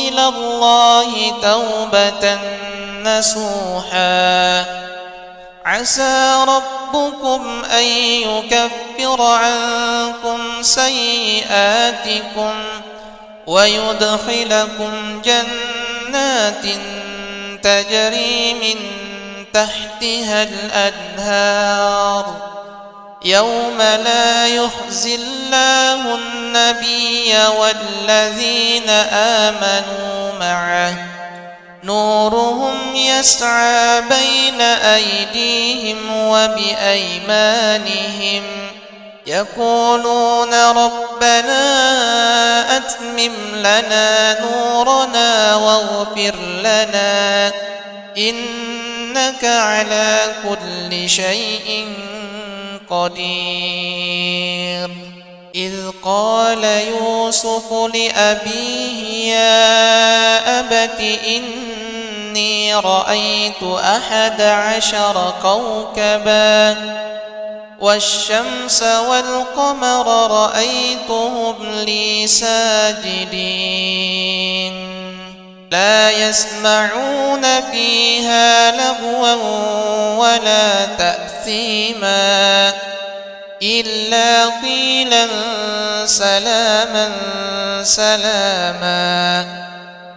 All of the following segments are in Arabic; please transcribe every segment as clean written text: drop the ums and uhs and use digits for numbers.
إلى الله توبة نصوحا عسى ربكم أن يكفر عنكم سيئاتكم ويدخلكم جنات تجري من تحتها الأنهار يوم لا يخزي الله النبي والذين آمنوا معه نورهم يسعى بين أيديهم وبأيمانهم يقولون ربنا أتمم لنا نورنا واغفر لنا إنك على كل شيء قدير إذ قال يوسف لأبيه يا أبت إني رأيت 11 كوكبا والشمس والقمر رأيتهم لي ساجدين لا يسمعون فيها لغوا ولا تأثيما إلا قيلا سلاما سلاما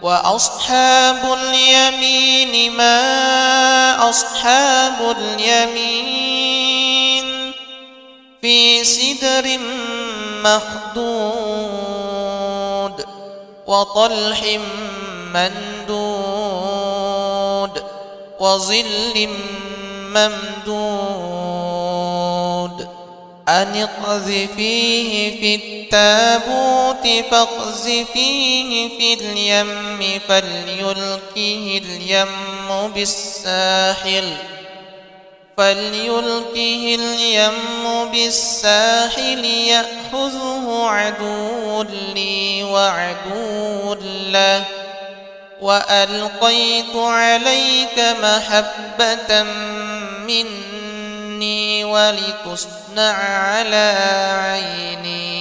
وأصحاب اليمين ما أصحاب اليمين في سدر مخضود وطلح ممدود وظل ممدود أن اقذفيه في التابوت فاقذفيه في اليم فليلقه اليم بالساحل يأخذه عدو لي وعدو له وألقيت عليك محبة مني ولتصنع على عيني